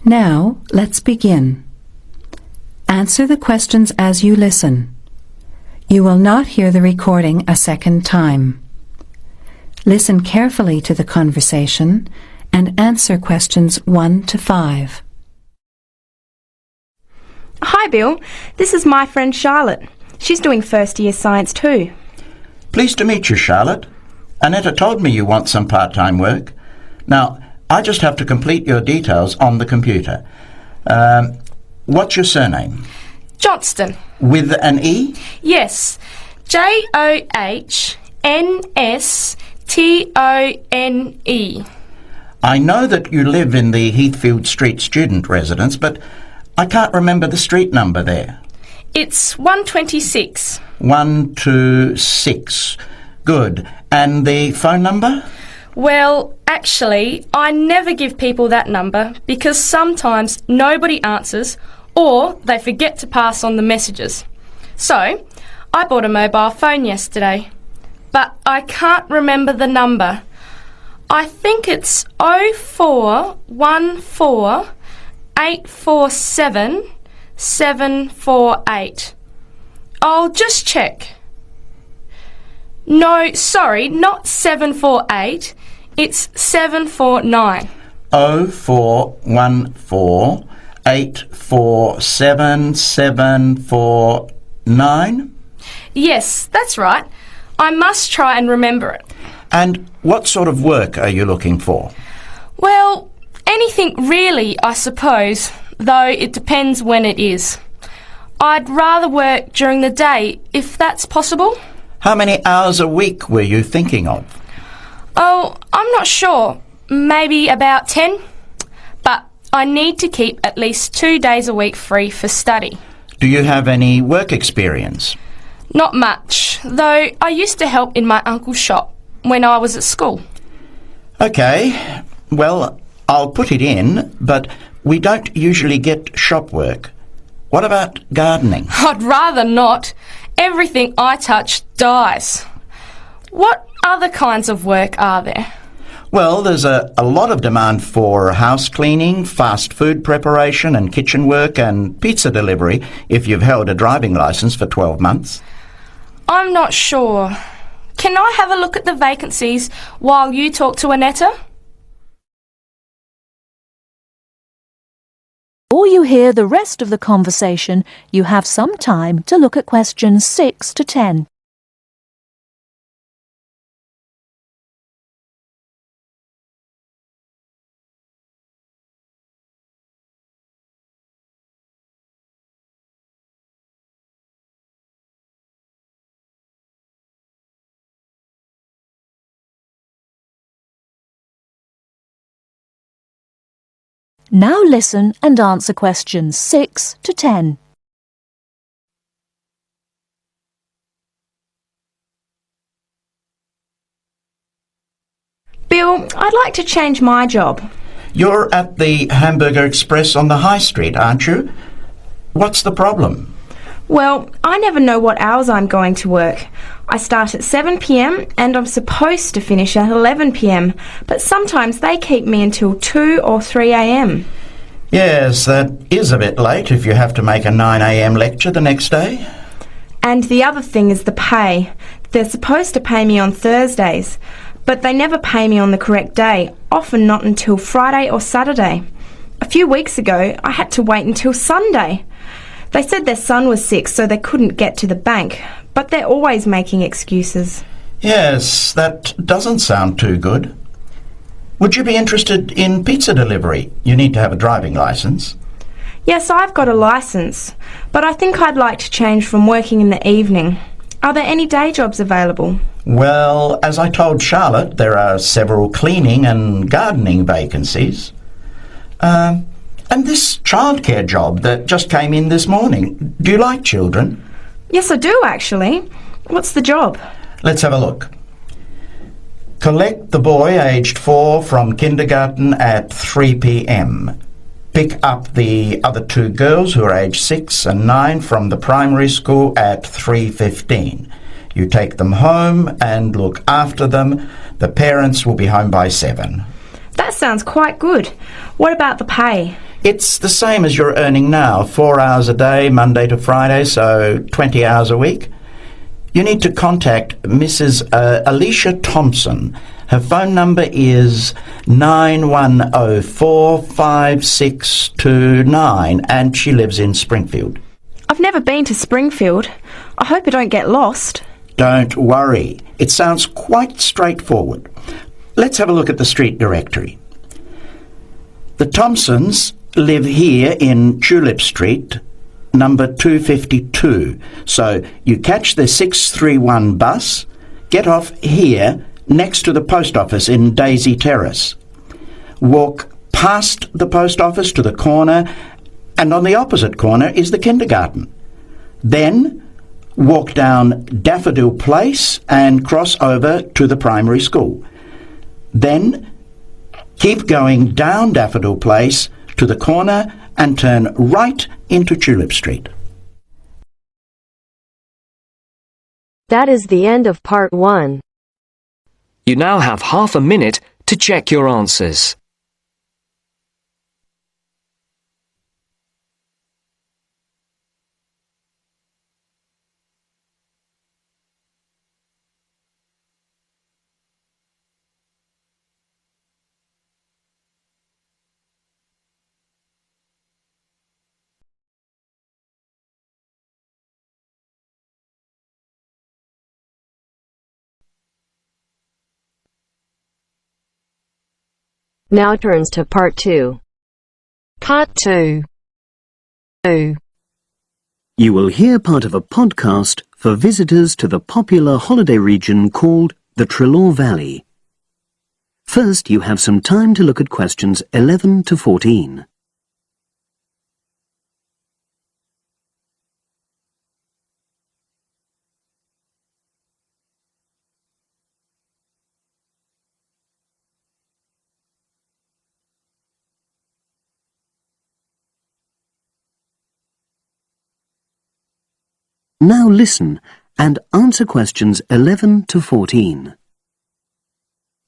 Now, let's begin. Answer the questions as you listen. You will not hear the recording a second time. Listen carefully to the conversation and answer questions 1 to 5. Hi Bill, this is my friend Charlotte. She's doing first year science too. Pleased to meet you, Charlotte. Annetta told me you want some part-time work. Now, I just have to complete your details on the computer. What's your surname? Johnston. With an E? Yes, Johnstone. I know that you live in the Heathfield Street student residence, but I can't remember the street number there. It's 126. 126. Good. And the phone number? Well, actually, I never give people that number because sometimes nobody answers or they forget to pass on the messages. So, I bought a mobile phone yesterday, but I can't remember the number. I think it's 0414 847 748. I'll just check. No, sorry, not 748. It's 749. 0414 847 749? Yes, that's right. I must try and remember it. And what sort of work are you looking for? Well, anything really, I suppose, though it depends when it is. I'd rather work during the day, if that's possible. How many hours a week were you thinking of? Oh, I'm not sure. Maybe about 10. But I need to keep at least 2 days a week free for study. Do you have any work experience? Not much, though I used to help in my uncle's shop when I was at school. OK, well, I'll put it in, but we don't usually get shop work. What about gardening? I'd rather not. Everything I touch dies. What other kinds of work are there? Well, there's a lot of demand for house cleaning, fast food preparation and kitchen work and pizza delivery if you've held a driving licence for 12 months. I'm not sure. Can I have a look at the vacancies while you talk to Annetta? Before you hear the rest of the conversation, you have some time to look at questions 6 to 10. Now listen and answer questions 6 to 10. Bill, I'd like to change my job. You're at the Hamburger Express on the High Street, aren't you? What's the problem? Well, I never know what hours I'm going to work. I start at 7 p.m. and I'm supposed to finish at 11 p.m, but sometimes they keep me until 2 or 3 a.m. Yes, that is a bit late if you have to make a 9 a.m. lecture the next day. And the other thing is the pay. They're supposed to pay me on Thursdays, but they never pay me on the correct day, often not until Friday or Saturday. A few weeks ago, I had to wait until Sunday. They said their son was sick, so they couldn't get to the bank, but they're always making excuses. Yes, that doesn't sound too good. Would you be interested in pizza delivery? You need to have a driving licence. Yes, I've got a licence, but I think I'd like to change from working in the evening. Are there any day jobs available? Well, as I told Charlotte, there are several cleaning and gardening vacancies. And this childcare job that just came in this morning. Do you like children? Yes, I do, actually. What's the job? Let's have a look. Collect the boy aged 4 from kindergarten at 3 p.m. Pick up the other 2 girls who are aged 6 and 9 from the primary school at 3:15. You take them home and look after them. The parents will be home by 7. That sounds quite good. What about the pay? It's the same as you're earning now, 4 hours a day, Monday to Friday, so 20 hours a week. You need to contact Mrs. Alicia Thompson. Her phone number is 91045629, and she lives in Springfield. I've never been to Springfield. I hope I don't get lost. Don't worry. It sounds quite straightforward. Let's have a look at the street directory. The Thompsons live here in Tulip Street, number 252. So you catch the 631 bus, get off here next to the post office in Daisy Terrace. Walk past the post office to the corner, and on the opposite corner is the kindergarten. Then walk down Daffodil Place and cross over to the primary school. Then keep going down Daffodil Place to the corner and turn right into Tulip Street. That is the end of part 1. You now have half a minute to check your answers. Now turns to part 2. Part 2. You will hear part of a podcast for visitors to the popular holiday region called the Treloar Valley. First, you have some time to look at questions 11 to 14. Now listen and answer questions 11 to 14.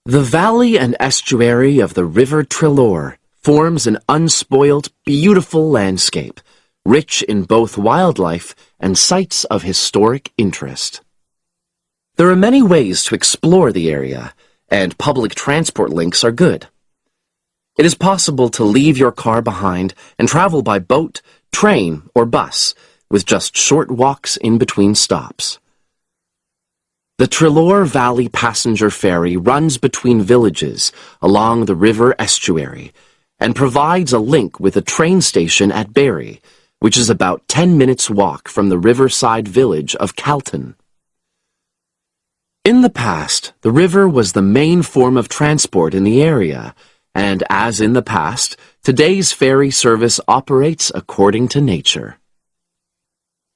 The valley and estuary of the River Treloar forms an unspoilt, beautiful landscape, rich in both wildlife and sites of historic interest. There are many ways to explore the area, and public transport links are good. It is possible to leave your car behind and travel by boat, train, or bus, with just short walks in between stops. The Treloar Valley Passenger Ferry runs between villages along the river estuary and provides a link with a train station at Barrie, which is about 10 minutes' walk from the riverside village of Calton. In the past, the river was the main form of transport in the area, and as in the past, today's ferry service operates according to nature.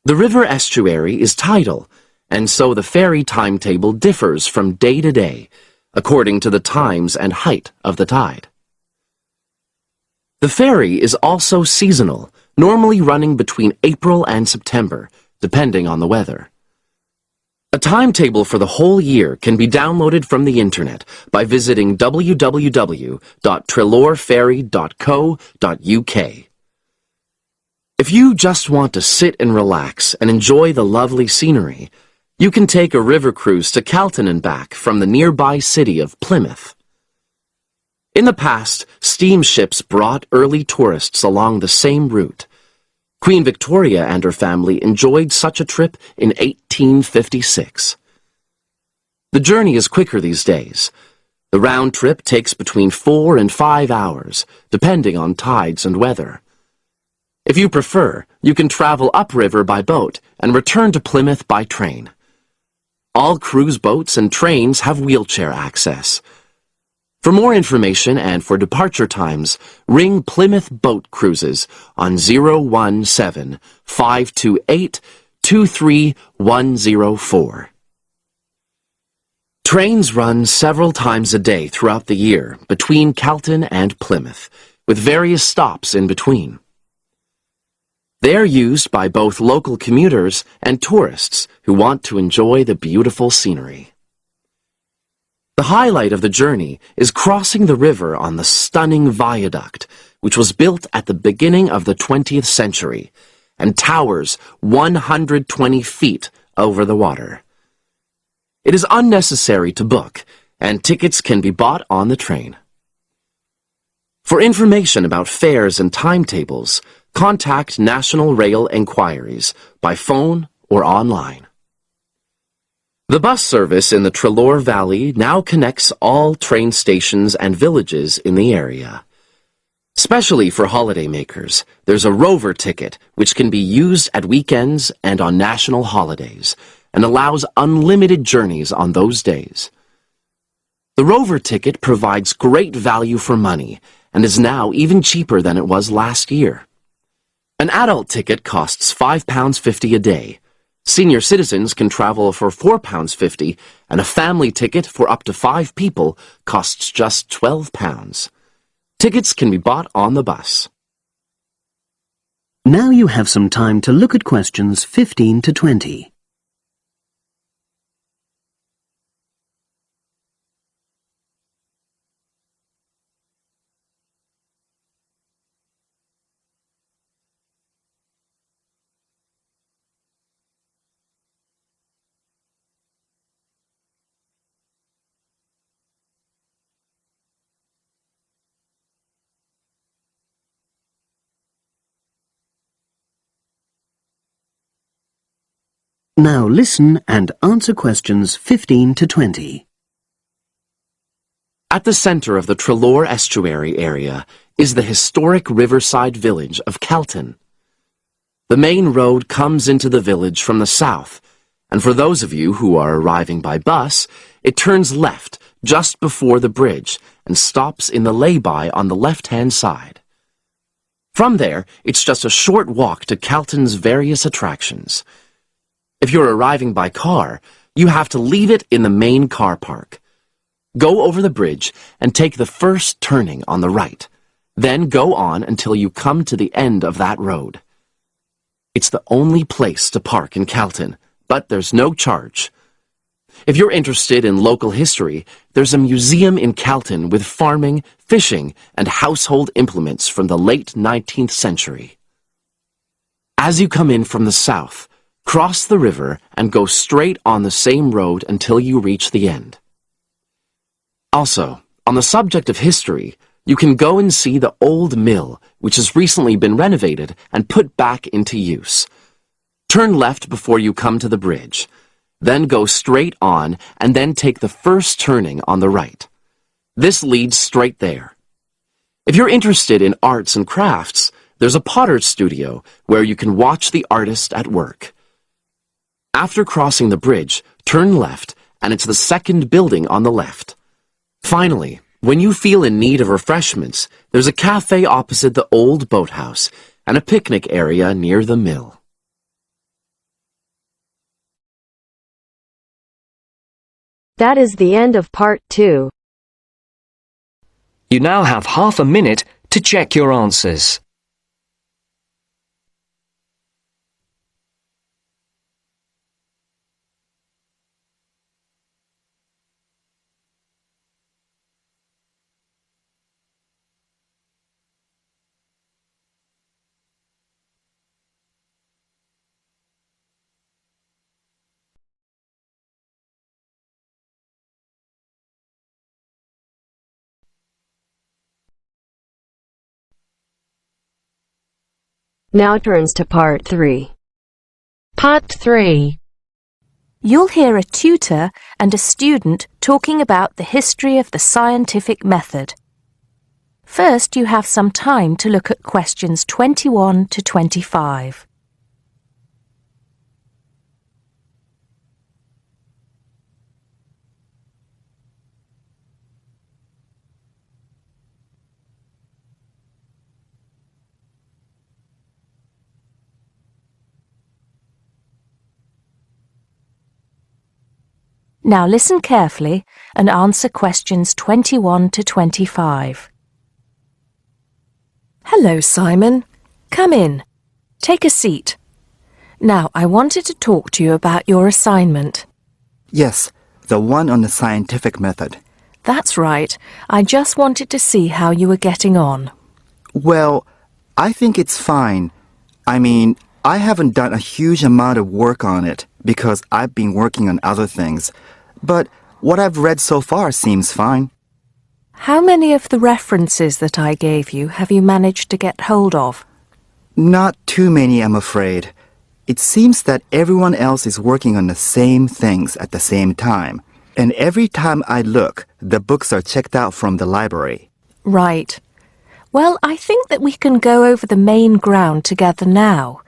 The river estuary is tidal, and so the ferry timetable differs from day to day, according to the times and height of the tide. The ferry is also seasonal, normally running between April and September, depending on the weather. A timetable for the whole year can be downloaded from the internet by visiting www.treloarferry.co.uk. If you just want to sit and relax and enjoy the lovely scenery, you can take a river cruise to Calton and back from the nearby city of Plymouth. In the past, steamships brought early tourists along the same route. Queen Victoria and her family enjoyed such a trip in 1856. The journey is quicker these days. The round trip takes between 4 and 5 hours, depending on tides and weather. If you prefer, you can travel upriver by boat and return to Plymouth by train. All cruise boats and trains have wheelchair access. For more information and for departure times, ring Plymouth Boat Cruises on 017-528-23104. Trains run several times a day throughout the year between Calton and Plymouth, with various stops in between. They are used by both local commuters and tourists who want to enjoy the beautiful scenery. The highlight of the journey is crossing the river on the stunning viaduct, which was built at the beginning of the 20th century and towers 120 feet over the water. It is unnecessary to book, and tickets can be bought on the train. For information about fares and timetables, contact National Rail Enquiries by phone or online. The bus service in the Trelor Valley now connects all train stations and villages in the area. Especially for holidaymakers, there's a Rover ticket which can be used at weekends and on national holidays and allows unlimited journeys on those days. The Rover ticket provides great value for money and is now even cheaper than it was last year. An adult ticket costs £5.50 a day. Senior citizens can travel for £4.50, and a family ticket for up to 5 people costs just £12. Tickets can be bought on the bus. Now you have some time to look at questions 15 to 20. Now listen and answer questions 15 to 20. At the center of the Trelor Estuary area is the historic riverside village of Calton. The main road comes into the village from the south, and for those of you who are arriving by bus, it turns left just before the bridge and stops in the lay-by on the left-hand side. From there, it's just a short walk to Calton's various attractions. If you're arriving by car, you have to leave it in the main car park. Go over the bridge and take the first turning on the right. Then go on until you come to the end of that road. It's the only place to park in Calton, but there's no charge. If you're interested in local history, there's a museum in Calton with farming, fishing, and household implements from the late 19th century. As you come in from the south, cross the river and go straight on the same road until you reach the end. Also, on the subject of history, you can go and see the old mill, which has recently been renovated and put back into use. Turn left before you come to the bridge. Then go straight on and then take the first turning on the right. This leads straight there. If you're interested in arts and crafts, there's a potter's studio where you can watch the artist at work. After crossing the bridge, turn left, and it's the second building on the left. Finally, when you feel in need of refreshments, there's a cafe opposite the old boathouse and a picnic area near the mill. That is the end of part 2. You now have half a minute to check your answers. Now turns to part 3. Part 3. You'll hear a tutor and a student talking about the history of the scientific method. First, you have some time to look at questions 21 to 25. Now listen carefully and answer questions 21 to 25. Hello, Simon. Come in. Take a seat. Now, I wanted to talk to you about your assignment. Yes, the one on the scientific method. That's right. I just wanted to see how you were getting on. Well, I think it's fine. I mean, I haven't done a huge amount of work on it because I've been working on other things. But what I've read so far seems fine. How many of the references that I gave you have you managed to get hold of? Not too many, I'm afraid. It seems that everyone else is working on the same things at the same time. And every time I look, the books are checked out from the library. Right. Well, I think that we can go over the main ground together now.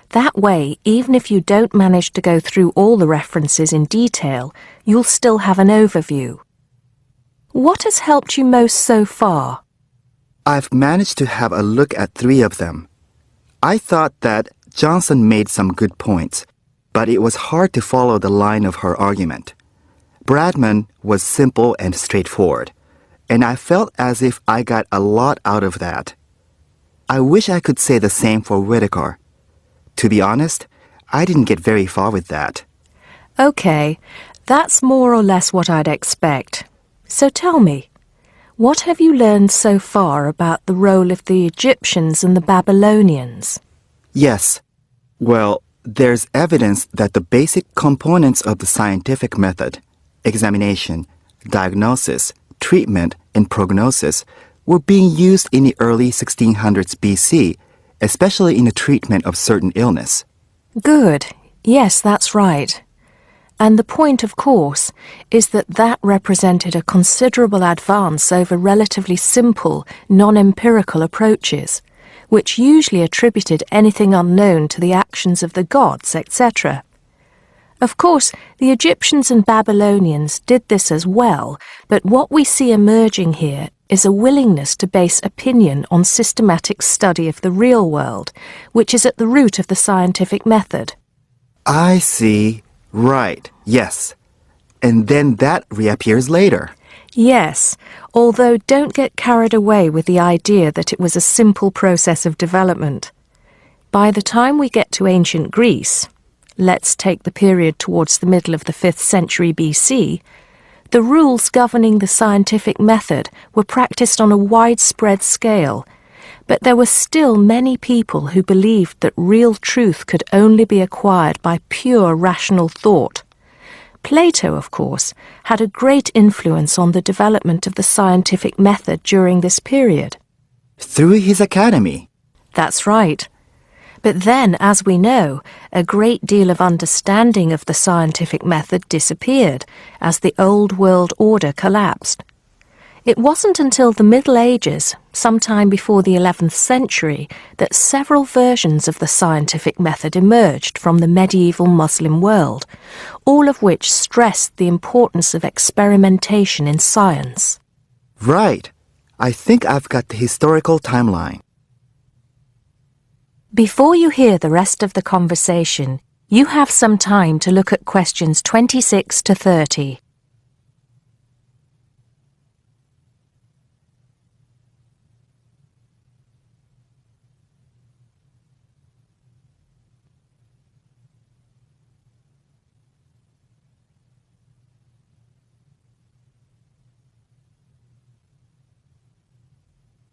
That way, even if you don't manage to go through all the references in detail, you'll still have an overview. What has helped you most so far? I've managed to have a look at 3 of them. I thought that Johnson made some good points, but it was hard to follow the line of her argument. Bradman was simple and straightforward, and I felt as if I got a lot out of that. I wish I could say the same for Whittaker. To be honest, I didn't get very far with that. Okay, that's more or less what I'd expect. So tell me, what have you learned so far about the role of the Egyptians and the Babylonians? Yes. Well, there's evidence that the basic components of the scientific method, examination, diagnosis, treatment, and prognosis, were being used in the early 1600s BC, especially in the treatment of certain illness. Good. Yes, that's right. And the point, of course, is that that represented a considerable advance over relatively simple, non-empirical approaches, which usually attributed anything unknown to the actions of the gods, etc. Of course, the Egyptians and Babylonians did this as well, but what we see emerging here is a willingness to base opinion on systematic study of the real world, which is at the root of the scientific method. I see. Right, yes. And then that reappears later. Yes, although don't get carried away with the idea that it was a simple process of development. By the time we get to ancient Greece, let's take the period towards the middle of the 5th century BC, the rules governing the scientific method were practiced on a widespread scale, but there were still many people who believed that real truth could only be acquired by pure rational thought. Plato, of course, had a great influence on the development of the scientific method during this period. Through his academy. That's right. But then, as we know, a great deal of understanding of the scientific method disappeared as the old world order collapsed. It wasn't until the Middle Ages, sometime before the 11th century, that several versions of the scientific method emerged from the medieval Muslim world, all of which stressed the importance of experimentation in science. Right. I think I've got the historical timeline. Before you hear the rest of the conversation, you have some time to look at questions 26 to 30.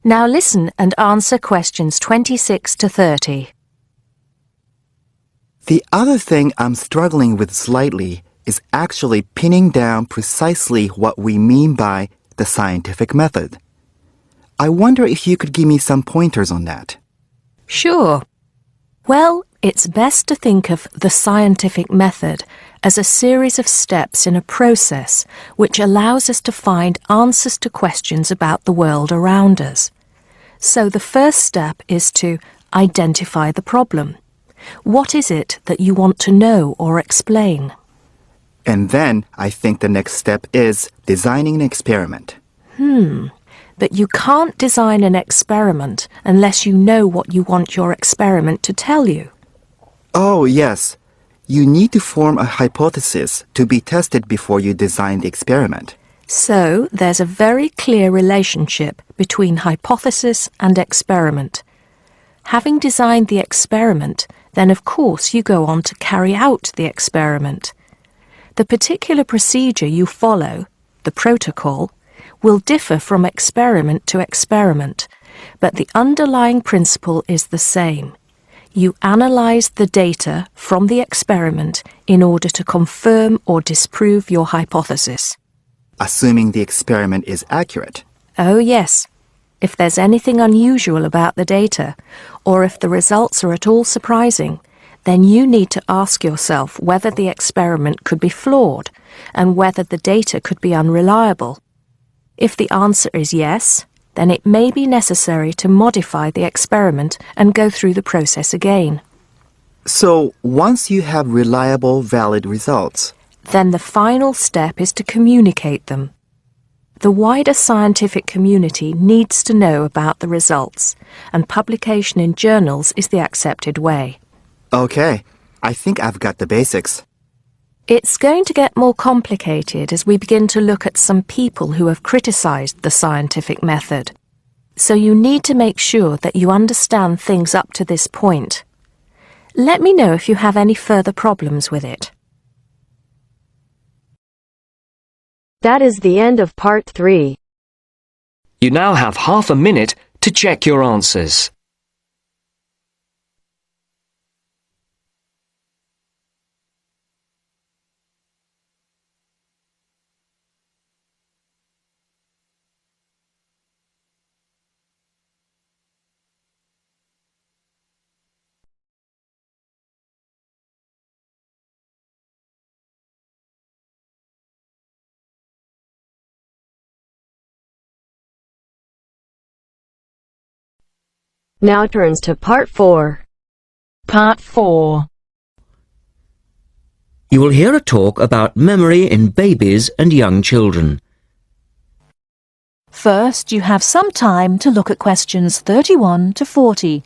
Now listen and answer questions 26 to 30. The other thing I'm struggling with slightly is actually pinning down precisely what we mean by the scientific method. I wonder if you could give me some pointers on that. Sure. Well, it's best to think of the scientific method as a series of steps in a process which allows us to find answers to questions about the world around us. So the first step is to identify the problem. What is it that you want to know or explain? And then I think the next step is designing an experiment. But you can't design an experiment unless you know what you want your experiment to tell you. Oh, yes. You need to form a hypothesis to be tested before you design the experiment. So there's a very clear relationship between hypothesis and experiment. Having designed the experiment, then of course you go on to carry out the experiment. The particular procedure you follow, the protocol, will differ from experiment to experiment, but the underlying principle is the same. You analyse the data from the experiment in order to confirm or disprove your hypothesis. Assuming the experiment is accurate. Oh yes. If there's anything unusual about the data, or if the results are at all surprising, then you need to ask yourself whether the experiment could be flawed and whether the data could be unreliable. If the answer is yes, then it may be necessary to modify the experiment and go through the process again. So, once you have reliable, valid results, Then the final step is to communicate them. The wider scientific community needs to know about the results, and publication in journals is the accepted way. okay, I think I've got the basics. It's going to get more complicated as we begin to look at some people who have criticised the scientific method. So you need to make sure that you understand things up to this point. Let me know if you have any further problems with it. That is the end of part 3. You now have half a minute to check your answers. Now turns to part 4. Part 4. You will hear a talk about memory in babies and young children. First, you have some time to look at questions 31 to 40.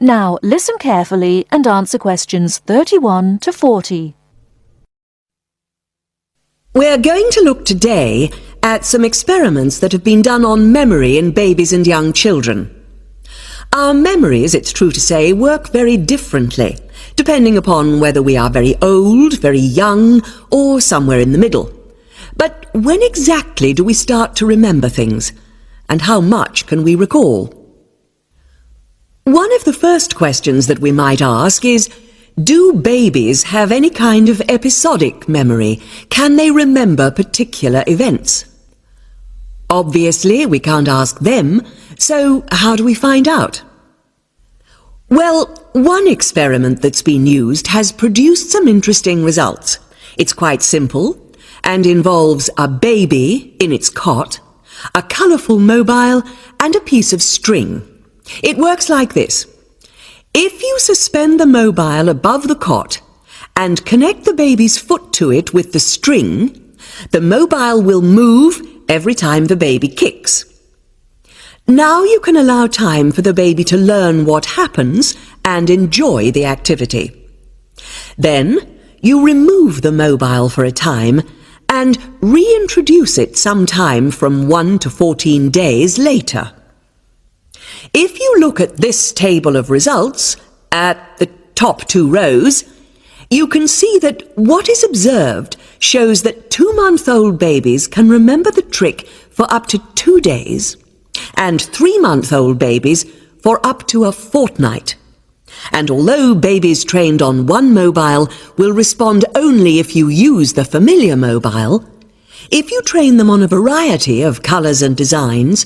Now listen carefully and answer questions 31 to 40. We're going to look today at some experiments that have been done on memory in babies and young children. Our memories, it's true to say, work very differently, depending upon whether we are very old, very young, or somewhere in the middle. But when exactly do we start to remember things? And how much can we recall? One of the first questions that we might ask is, do babies have any kind of episodic memory? Can they remember particular events? Obviously, we can't ask them, so how do we find out? Well, one experiment that's been used has produced some interesting results. It's quite simple and involves a baby in its cot, a colourful mobile, and a piece of string. It works like this. If you suspend the mobile above the cot and connect the baby's foot to it with the string, the mobile will move every time the baby kicks. Now you can allow time for the baby to learn what happens and enjoy the activity. Then you remove the mobile for a time and reintroduce it sometime from 1 to 14 days later. If you look at this table of results, at the top 2 rows, you can see that what is observed shows that 2-month-old babies can remember the trick for up to 2 days, and 3-month-old babies for up to a fortnight. And although babies trained on one mobile will respond only if you use the familiar mobile, if you train them on a variety of colours and designs,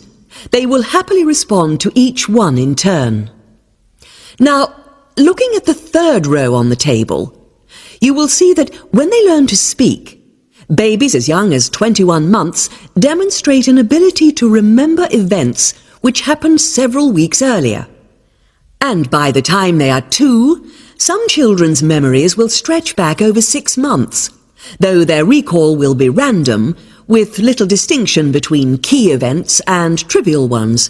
they will happily respond to each one in turn. Now, looking at the 3rd row on the table, you will see that when they learn to speak, babies as young as 21 months demonstrate an ability to remember events which happened several weeks earlier. And by the time they are 2, some children's memories will stretch back over 6 months, though their recall will be random, with little distinction between key events and trivial ones.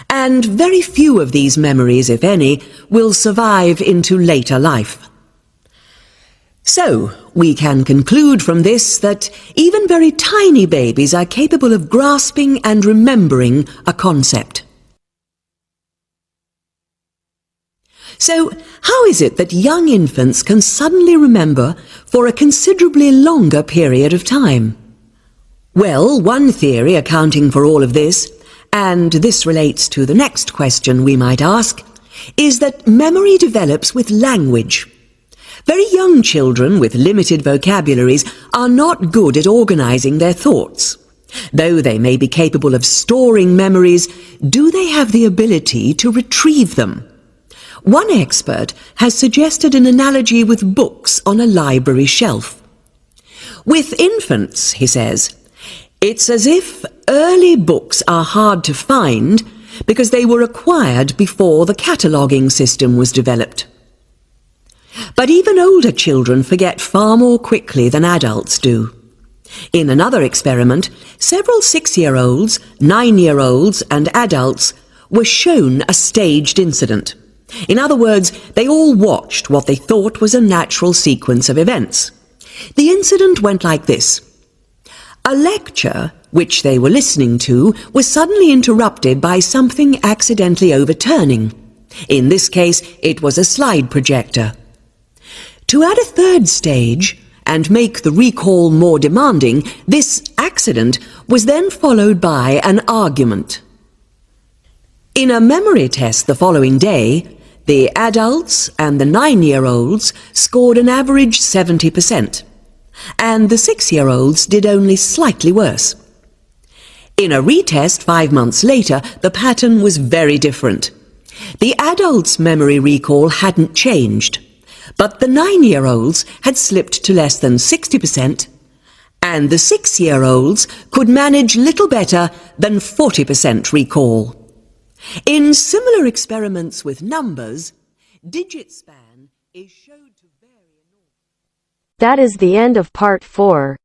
And very few of these memories, if any, will survive into later life. So, we can conclude from this that even very tiny babies are capable of grasping and remembering a concept. So, how is it that young infants can suddenly remember for a considerably longer period of time? Well, one theory accounting for all of this, and this relates to the next question we might ask, is that memory develops with language. Very young children with limited vocabularies are not good at organizing their thoughts. Though they may be capable of storing memories, do they have the ability to retrieve them? One expert has suggested an analogy with books on a library shelf. With infants, he says, it's as if early books are hard to find because they were acquired before the cataloguing system was developed. But even older children forget far more quickly than adults do. In another experiment, several 6-year-olds, 9-year-olds and adults were shown a staged incident. In other words, they all watched what they thought was a natural sequence of events. The incident went like this. A lecture, which they were listening to, was suddenly interrupted by something accidentally overturning. In this case, it was a slide projector. To add a third stage, and make the recall more demanding, this accident was then followed by an argument. In a memory test the following day, the adults and the 9-year-olds scored an average 70%, and the 6-year-olds did only slightly worse. In a retest 5 months later, the pattern was very different. The adults' memory recall hadn't changed, but the 9-year-olds had slipped to less than 60%, and the 6-year-olds could manage little better than 40% recall. In similar experiments with numbers, digit span is showed to vary. That is the end of part 4.